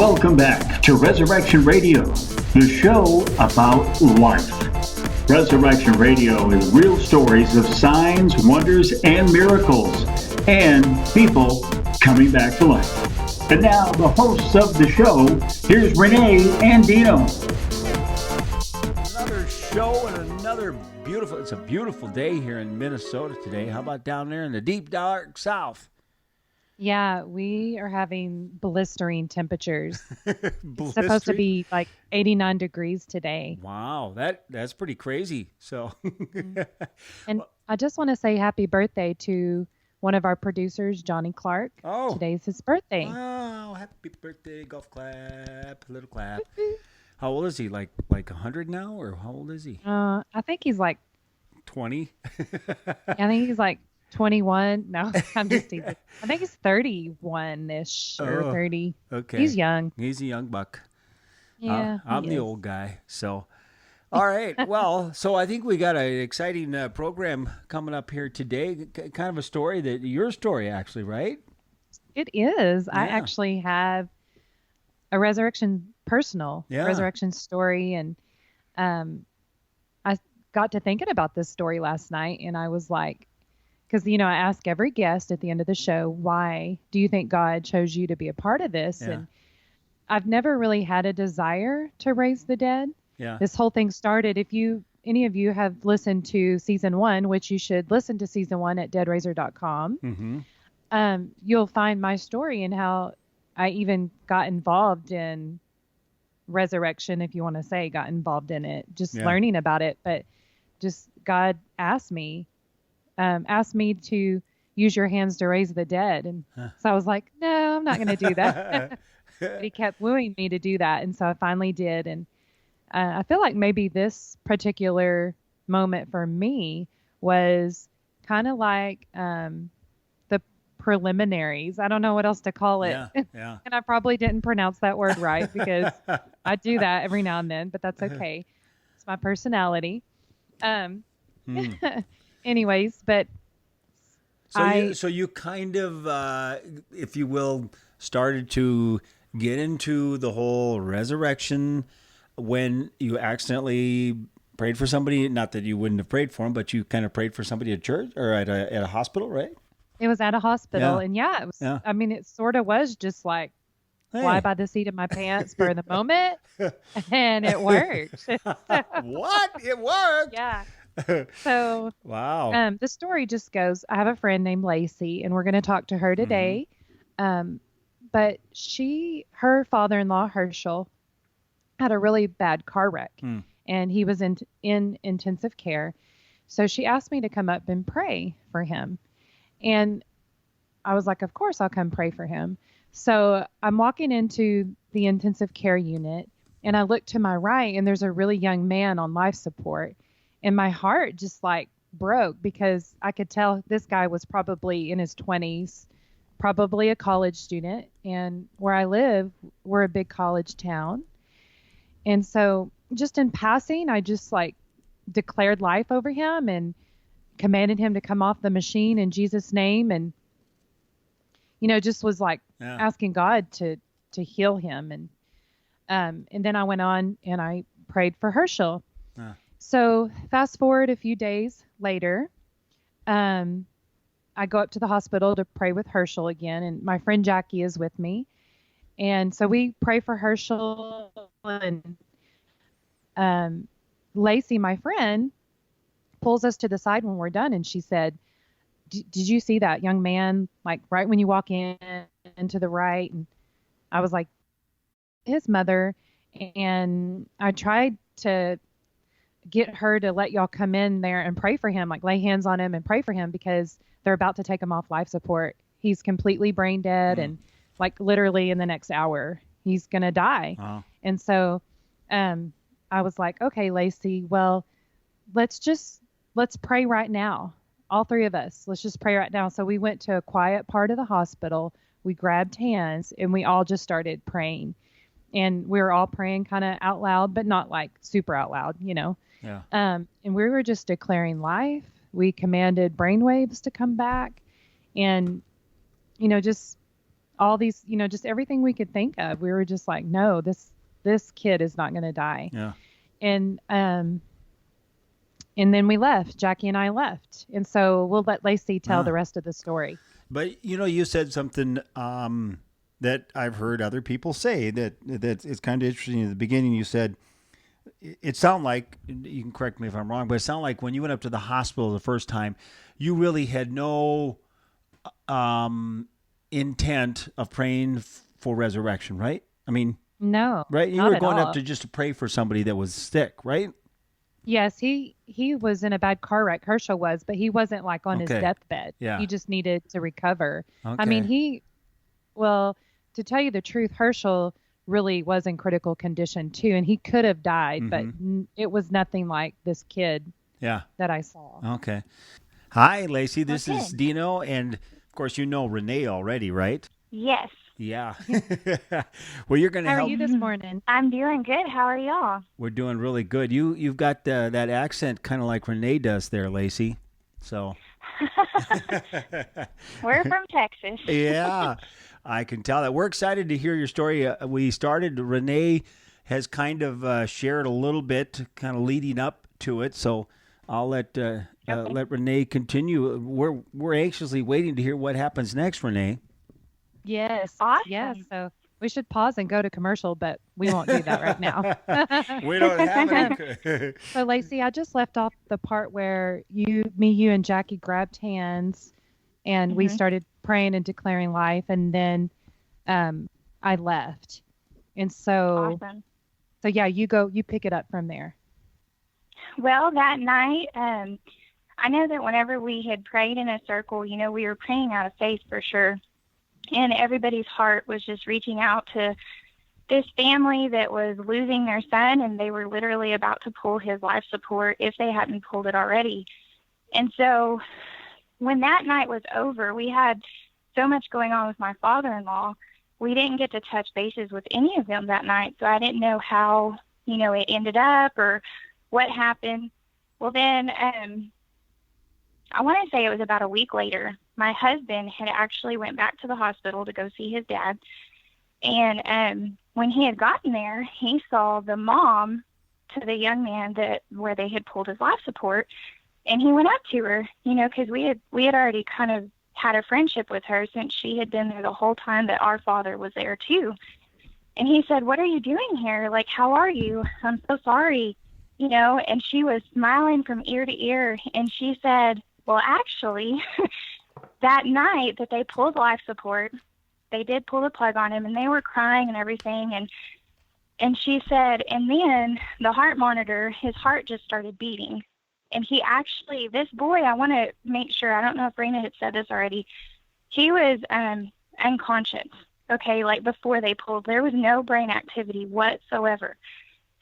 Welcome back to Resurrection Radio, the show about life. Resurrection Radio is real stories of signs, wonders, and miracles, and people coming back to life. And now, the hosts of the show, here's Renee and Dino. Another show and another it's a beautiful day here in Minnesota today. How about down there in the deep, dark South? Yeah, we are having blistering temperatures. It's supposed to be like 89 degrees today. Wow, that's pretty crazy. So, And I just want to say happy birthday to one of our producers, Johnny Clark. Oh, today's his birthday. Wow, happy birthday, golf clap, little clap. How old is he? Like 100 now, or how old is he? I think he's like 20. I think he's like 21. No, I'm just teasing. I think he's 31-ish or 30. Okay. He's young. He's a young buck. Yeah, I'm the old guy. So, all right. Well, so I think we got an exciting program coming up here today. Kind of a story your story actually, right? It is. Yeah. I actually have a resurrection story, and I got to thinking about this story last night, and I was like, because I ask every guest at the end of the show, why do you think God chose you to be a part of this? Yeah. And I've never really had a desire to raise the dead. Yeah. This whole thing started, if any of you have listened to season 1, which you should listen to season 1 at deadraiser.com, Mm-hmm. You'll find my story and how I even got involved in resurrection, if you want to say, got involved in it, just learning about it. But just God asked me to use your hands to raise the dead. And so I was like, no, I'm not going to do that. But he kept wooing me to do that. And so I finally did. And I feel like maybe this particular moment for me was kind of like the preliminaries. I don't know what else to call it. Yeah. And I probably didn't pronounce that word right because I do that every now and then, but that's okay. It's my personality. Anyways, but so you kind of, if you will, started to get into the whole resurrection when you accidentally prayed for somebody. Not that you wouldn't have prayed for them, but you kind of prayed for somebody at church or at a hospital, right? It was at a hospital, and it was. Yeah. I mean, it sort of was just like fly by the seat of my pants for the moment, and it worked. What? It worked? Yeah. So, wow. The story just goes, I have a friend named Lacie, and we're going to talk to her today. But her father-in-law, Herschel, had a really bad car wreck, and he was in intensive care. So she asked me to come up and pray for him. And I was like, of course I'll come pray for him. So I'm walking into the intensive care unit, and I look to my right, and there's a really young man on life support. And my heart just like broke because I could tell this guy was probably in his 20s, probably a college student. And where I live, we're a big college town. And so just in passing, I just like declared life over him and commanded him to come off the machine in Jesus' name. And, just was like asking God to heal him. And then I went on and I prayed for Herschel. So fast forward a few days later, I go up to the hospital to pray with Herschel again, and my friend Jackie is with me. And so we pray for Herschel, and Lacie, my friend, pulls us to the side when we're done, and she said, did you see that young man, like right when you walk in and to the right? And I was like, his mother. And I tried to get her to let y'all come in there and pray for him, like lay hands on him and pray for him, because they're about to take him off life support. He's completely brain dead, and like literally in the next hour, he's going to die. Wow. And so I was like, okay, Lacie, well, let's pray right now. All three of us, let's just pray right now. So we went to a quiet part of the hospital. We grabbed hands and we all just started praying. And we were all praying kind of out loud, but not like super out loud, Yeah. And we were just declaring life. We commanded brainwaves to come back, and, just all these, just everything we could think of. We were just like, no, this kid is not going to die. Yeah. And then we left. Jackie and I left. And so we'll let Lacie tell the rest of the story. But you said something that I've heard other people say that it's kind of interesting. In the beginning, you said it sounded like, you can correct me if I'm wrong, but it sounded like when you went up to the hospital the first time, you really had no intent of praying for resurrection, right? I mean, no, right? You not were at going all. up to just to pray for somebody that was sick, right? Yes, he was in a bad car wreck. Herschel was, but he wasn't like on his deathbed. Yeah. He just needed to recover. Okay. I mean, well, to tell you the truth, Herschel really was in critical condition too, and he could have died, but it was nothing like this kid that I saw. Okay. Hi, Lacie. This is Dino, and of course you know Renee already, right? Yes. Yeah. Well, you're going to help. How are you this morning? I'm doing good. How are y'all? We're doing really good. You've got that accent kind of like Renee does there, Lacie. So. We're from Texas. Yeah, I can tell that. We're excited to hear your story. Renee has kind of shared a little bit, kind of leading up to it. So I'll let Renee continue. We're anxiously waiting to hear what happens next, Renee. Yes. Awesome. Yes. So we should pause and go to commercial, but we won't do that right now. We don't have any. So, Lacie, I just left off the part where you and Jackie grabbed hands and we started praying and declaring life. And then I left. And so, awesome. So yeah, you pick it up from there. Well, that night, I know that whenever we had prayed in a circle, we were praying out of faith for sure. And everybody's heart was just reaching out to this family that was losing their son, and they were literally about to pull his life support if they hadn't pulled it already. And so when that night was over, we had so much going on with my father-in-law. We didn't get to touch bases with any of them that night, so I didn't know how, it ended up or what happened. Well, then I want to say it was about a week later, my husband had actually went back to the hospital to go see his dad. And when he had gotten there, he saw the mom to the young man where they had pulled his life support. And he went up to her, because we had already kind of had a friendship with her since she had been there the whole time that our father was there too. And he said, "What are you doing here? Like, how are you? I'm so sorry." And she was smiling from ear to ear. And she said, "Well, actually, that night that they pulled life support, they did pull the plug on him, and they were crying and everything." And she said, and then the heart monitor, his heart just started beating. And he actually, this boy, I want to make sure, I don't know if Raina had said this already, he was unconscious, okay, like before they pulled. There was no brain activity whatsoever.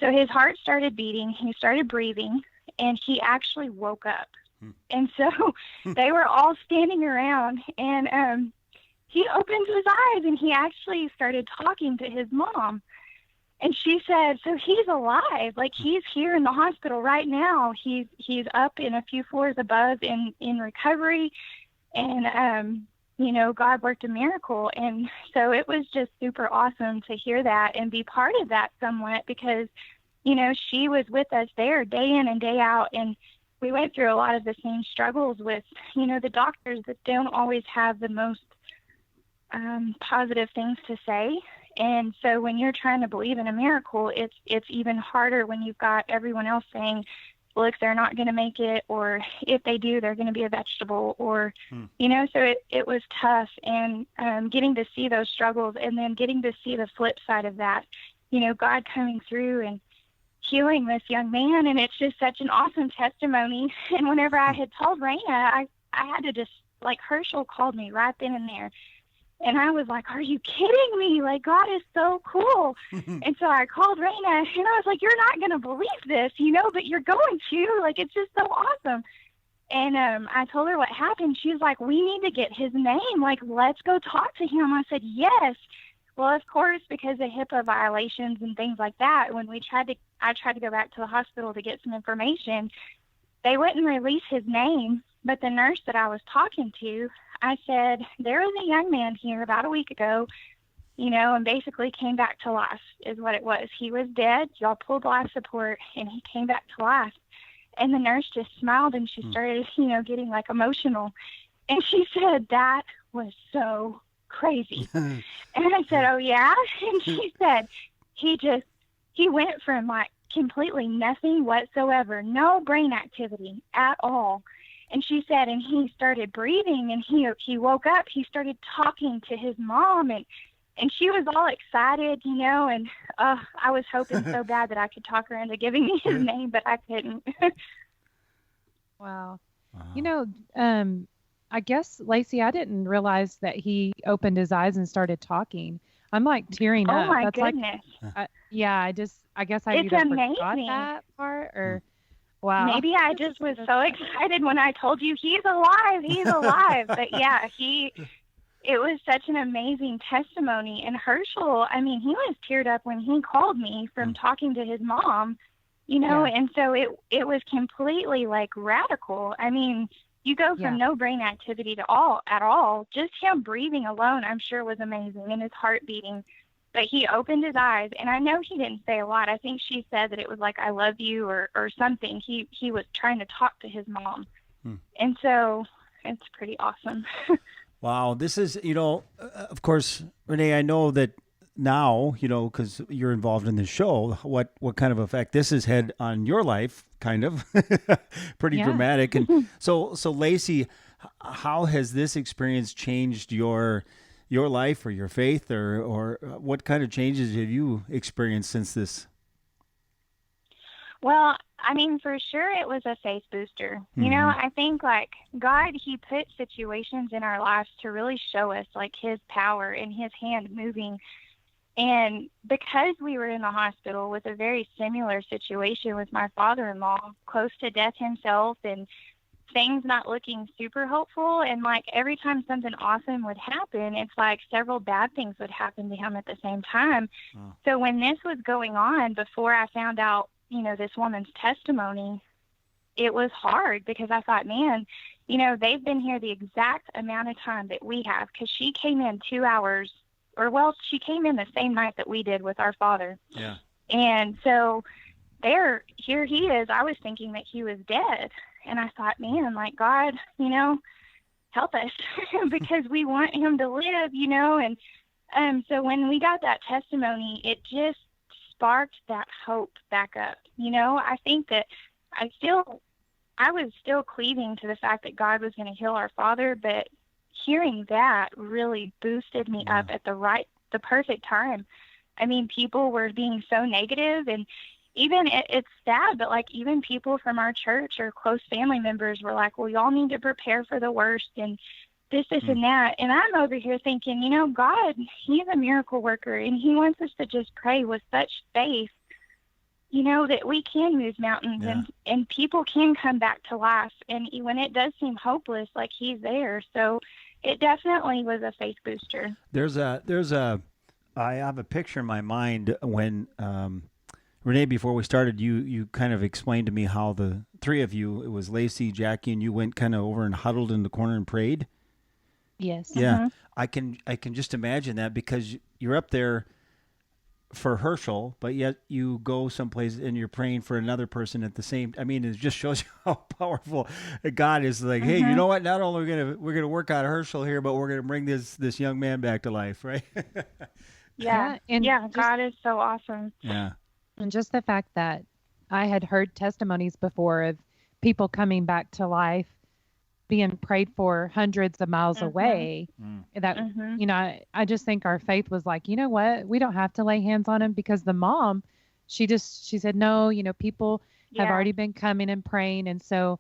So his heart started beating, he started breathing, and he actually woke up. And so they were all standing around, and he opened his eyes, and he actually started talking to his mom. And she said, "So he's alive. Like, he's here in the hospital right now. He's up in a few floors above in recovery." And, God worked a miracle. And so it was just super awesome to hear that and be part of that somewhat because, she was with us there day in and day out. And we went through a lot of the same struggles with, the doctors that don't always have the most positive things to say. And so when you're trying to believe in a miracle, it's even harder when you've got everyone else saying, "Look, they're not going to make it," or "If they do, they're going to be a vegetable," or, so it was tough. And getting to see those struggles and then getting to see the flip side of that, God coming through and healing this young man. And it's just such an awesome testimony. And whenever I had told Raina, I had to just, like, Herschel called me right then and there. And I was like, "Are you kidding me? Like, God is so cool." And so I called Raina, and I was like, "You're not going to believe this, but you're going to. Like, it's just so awesome." And I told her what happened. She was like, "We need to get his name. Like, let's go talk to him." I said, "Yes." Well, of course, because of HIPAA violations and things like that, when I tried to go back to the hospital to get some information, they wouldn't release his name But the nurse that I was talking to, I said, there was a young man here about a week ago, and basically came back to life is what it was. He was dead. Y'all pulled life support, and he came back to life. And the nurse just smiled, and she started, getting like emotional. And she said, that was so crazy. And I said, oh, yeah? And she said, he went from like completely nothing whatsoever, no brain activity at all. And she said, and he started breathing, and he woke up, he started talking to his mom, and she was all excited, and I was hoping so bad that I could talk her into giving me his name, but I couldn't. Wow. I guess, Lacie, I didn't realize that he opened his eyes and started talking. I'm like tearing up. Oh my That's goodness. Like, I guess I It's either amazing. forgot that part or, wow. Maybe I just was so excited when I told you he's alive. He's alive. But yeah, it was such an amazing testimony. And Herschel, I mean, he was teared up when he called me from talking to his mom, and so it was completely like radical. I mean, you go from no brain activity to at all. Just him breathing alone, I'm sure, was amazing, and his heart beating. But he opened his eyes, and I know he didn't say a lot. I think she said that it was like, I love you or something. He was trying to talk to his mom. And so it's pretty awesome. Wow. This is, of course, Renee, I know that now, because you're involved in this show, what kind of effect this has had on your life, kind of pretty dramatic. And so Lacie, how has this experience changed your life or your faith, or what kind of changes have you experienced since this? Well, I mean, for sure it was a faith booster. I think like God, he put situations in our lives to really show us like his power and his hand moving. And because we were in the hospital with a very similar situation with my father-in-law, close to death himself, and things not looking super hopeful, and like every time something awesome would happen, it's like several bad things would happen to him at the same time. So when this was going on, before I found out, this woman's testimony, it was hard because I thought, man, they've been here the exact amount of time that we have, because she came in 2 hours, she came in the same night that we did with our father. Yeah. And so here he is. I was thinking that he was dead. And I thought, man, like, God, help us because we want him to live, And so when we got that testimony, it just sparked that hope back up. I think that I was still cleaving to the fact that God was going to heal our father, but hearing that really boosted me up at the perfect time. I mean, people were being so negative, and even it's sad, but like even people from our church or close family members were like, well, y'all need to prepare for the worst and this and that. And I'm over here thinking, God, he's a miracle worker, and he wants us to just pray with such faith, that we can move mountains and people can come back to life. And when it does seem hopeless, like he's there. So it definitely was a faith booster. I have a picture in my mind when, Renee, before we started, you kind of explained to me how the three of you, it was Lacie, Jackie, and you went kind of over and huddled in the corner and prayed. Yes. Yeah. I can just imagine that, because you're up there for Herschel, but yet you go someplace and you're praying for another person at the same. I mean, it just shows you how powerful God is. Like, hey, you know what? Not only we're gonna work on Herschel here, but we're gonna bring this young man back to life, right? God is so awesome. Yeah. And just the fact that I had heard testimonies before of people coming back to life, being prayed for hundreds of miles away, that, I just think our faith was like, you know what, we don't have to lay hands on him, because the mom, she said, no, people have already been coming and praying. And so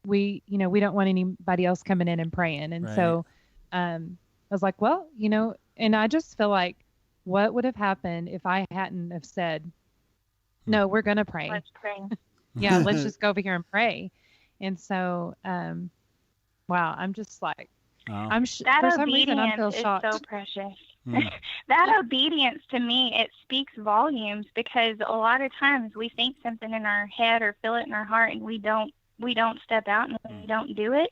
we don't want anybody else coming in and praying. And so I was like, well, and I just feel like, what would have happened if I hadn't have said, no, we're going to pray. Let's pray. Yeah. Let's just go over here and pray. And so, wow, I'm just like, that for some reason I feel is shocked. so precious. That obedience, to me, it speaks volumes, because a lot of times we think something in our head or feel it in our heart, and we don't we don't step out and we don't do it.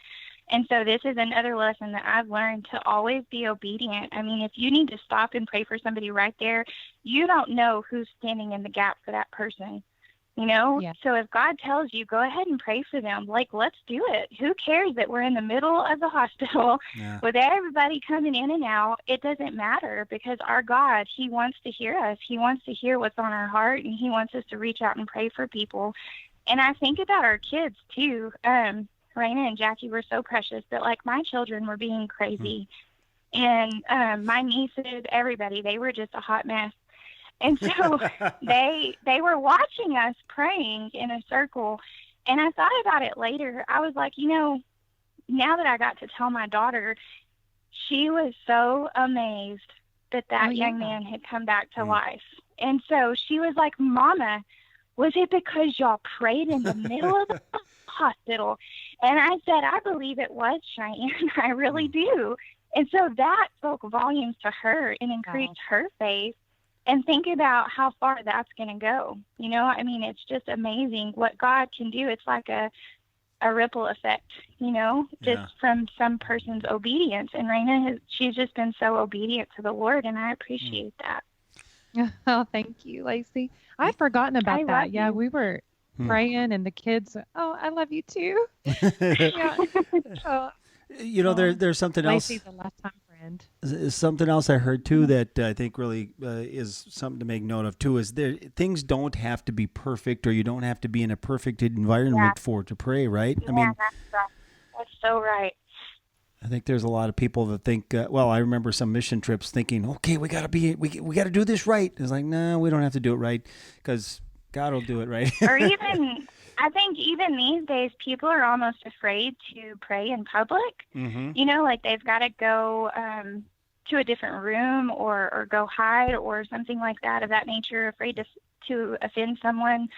And so this is another lesson that I've learned, to always be obedient. I mean, if you need to stop and pray for somebody right there, you don't know who's standing in the gap for that person, you know? Yeah. So if God tells you, go ahead and pray for them, like, let's do it. Who cares that we're in the middle of the hospital with everybody coming in and out? It doesn't matter, because our God, he wants to hear us. He wants to hear what's on our heart, and he wants us to reach out and pray for people. And I think about our kids too. Raina and Jackie were so precious, but like my children were being crazy. And my nieces, everybody, they were just a hot mess. And so they were watching us praying in a circle. And I thought about it later. I was like, you know, now that I got to tell my daughter, she was so amazed that young man had come back to life. And so she was like, Mama, was it because y'all prayed in the middle of the hospital? And I said, I believe it was, Cheyenne. I really do. And so that spoke volumes to her and increased her faith. And think about how far that's going to go. You know, I mean, it's just amazing what God can do. It's like a ripple effect, you know, just from some person's obedience. And Raina, she's just been so obedient to the Lord, and I appreciate that. Oh, thank you, Lacie. I'd forgotten about that. Yeah, we were praying, and the kids, oh, I love you too. You know, there's something else. Lacie's a lifetime friend. Something else I heard too that I think really is something to make note of too is things don't have to be perfect, or you don't have to be in a perfect environment to pray, right? I mean, that's right. That's so right. I think there's a lot of people that think, well, I remember some mission trips thinking, okay, we got to do this right. It's like, no, we don't have to do it right, because God will do it right. Or even, I think even these days, people are almost afraid to pray in public. You know, like they've got to go to a different room or go hide or something like that of that nature, afraid to offend someone.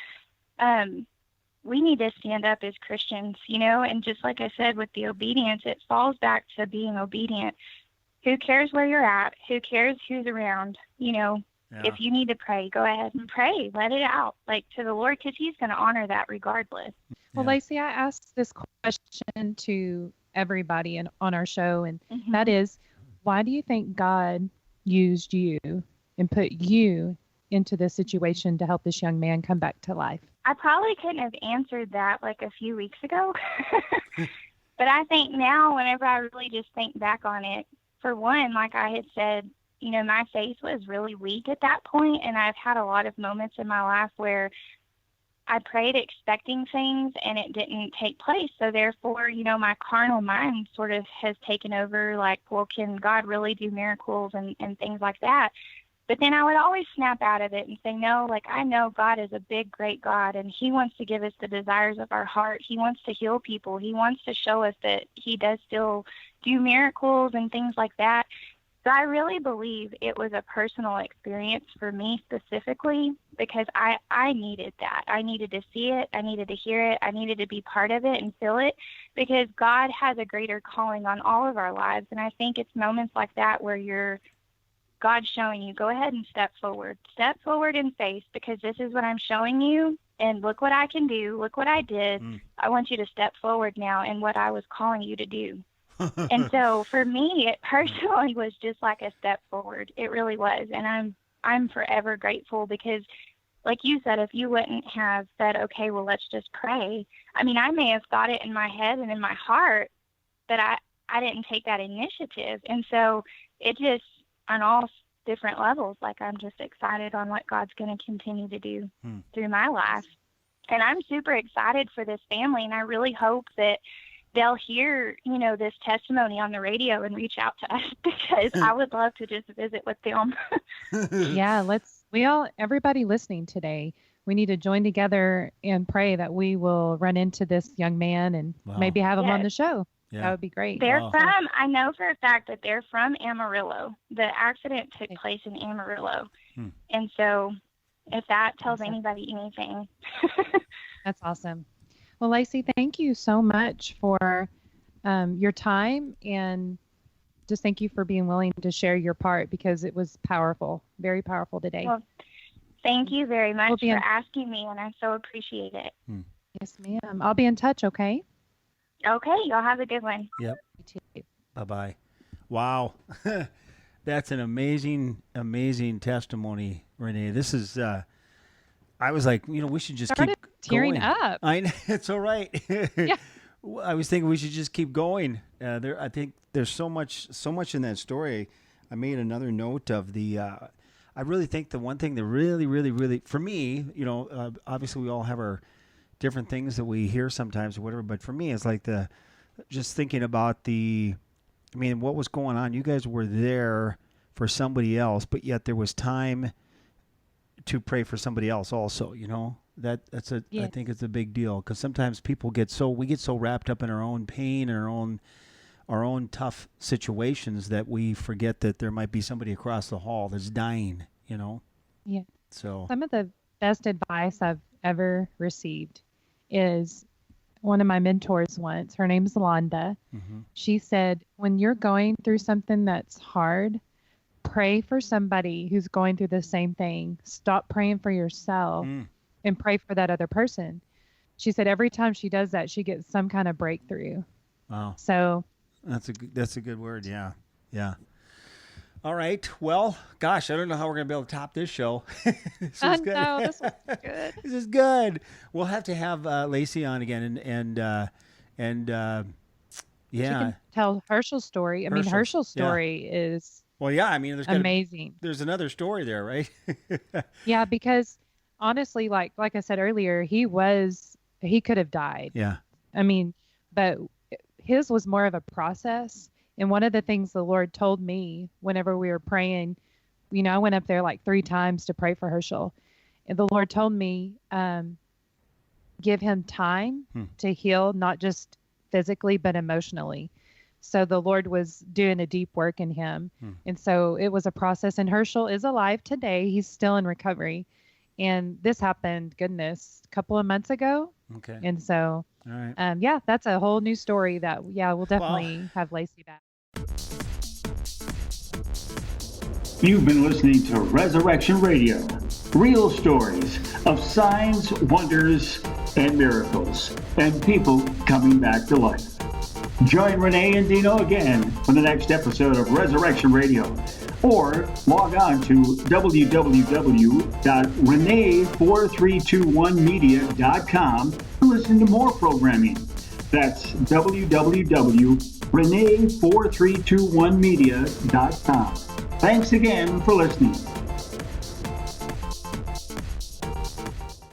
We need to stand up as Christians, you know, and just like I said, with the obedience, it falls back to being obedient. Who cares where you're at? Who cares who's around? You know, if you need to pray, go ahead and pray. Let it out, like, to the Lord, because he's going to honor that regardless. Well, Lacie, I asked this question to everybody on our show, and that is, why do you think God used you and put you into this situation to help this young man come back to life? I probably couldn't have answered that like a few weeks ago. But I think now, whenever I really just think back on it, for one, like I had said, you know, my faith was really weak at that point, and I've had a lot of moments in my life where I prayed expecting things and it didn't take place. So therefore, you know, my carnal mind sort of has taken over, like, well, can God really do miracles and things like that? But then I would always snap out of it and say, no, like, I know God is a big, great God, and he wants to give us the desires of our heart. He wants to heal people. He wants to show us that he does still do miracles and things like that. So I really believe it was a personal experience for me specifically, because I needed that. I needed to see it. I needed to hear it. I needed to be part of it and feel it, because God has a greater calling on all of our lives. And I think it's moments like that where God's showing you, go ahead and step forward in faith, because this is what I'm showing you, and look what I can do. Look what I did. I want you to step forward now in what I was calling you to do. And so for me, it personally was just like a step forward. It really was. And I'm forever grateful, because like you said, if you wouldn't have said, okay, well, let's just pray. I mean, I may have thought it in my head and in my heart, but I didn't take that initiative. And so it just, on all different levels, like, I'm just excited on what God's going to continue to do through my life. And I'm super excited for this family, and I really hope that they'll hear, you know, this testimony on the radio and reach out to us, because I would love to just visit with them. Yeah, everybody listening today, we need to join together and pray that we will run into this young man and maybe have him on the show. Yeah. That would be great. I know for a fact that they're from Amarillo. The accident took place in Amarillo. And so if that tells anybody anything. That's awesome. Well, Lacie, thank you so much for your time, and just thank you for being willing to share your part, because it was powerful, very powerful today. Well, thank you very much for asking me, and I so appreciate it. Yes, ma'am. I'll be in touch, okay? Okay, y'all have a good one. Yep. You too. Bye-bye. Wow. That's an amazing, amazing testimony, Renee. This is, I was like, we should just Started keep tearing going. up. I know, it's all right. Yeah. I was thinking we should just keep going. I think there's so much in that story. I made another note of the, I really think the one thing that really, really, really, for me, obviously we all have our different things that we hear sometimes or whatever, but for me, it's like just thinking about what was going on? You guys were there for somebody else, but yet there was time to pray for somebody else also, that's Yes. I think it's a big deal, because sometimes we get so wrapped up in our own pain and our own tough situations that we forget that there might be somebody across the hall that's dying, Yeah. So Some of the best advice I've ever received is one of my mentors once. Her name's Londa. mm-hmm. She said, when you're going through something that's hard, pray for somebody who's going through the same thing. Stop praying for yourself and pray for that other person. She said every time she does that, she gets some kind of breakthrough. Wow. So That's a good word. Yeah. Yeah. All right. Well, gosh, I don't know how we're going to be able to top this show. This is good. no, this was good. This is good. We'll have to have Lacie on again and She yeah. can tell Herschel's story. I mean, Herschel's story is Well, yeah, I mean, amazing. There's another story there, right? Yeah, because honestly, like I said earlier, he could have died. Yeah. I mean, but his was more of a process. And one of the things the Lord told me whenever we were praying, I went up there like 3 times to pray for Herschel. And the Lord told me, give him time to heal, not just physically, but emotionally. So the Lord was doing a deep work in him. And so it was a process. And Herschel is alive today. He's still in recovery. And this happened, goodness, a couple of months ago. Okay. And so, all right. yeah, that's a whole new story that, we'll definitely have Lacie back. You've been listening to Resurrection Radio, real stories of signs, wonders, and miracles, and people coming back to life. Join Renee and Dino again for the next episode of Resurrection Radio, or log on to www.renee4321media.com to listen to more programming. That's www.renee4321media.com. Thanks again for listening.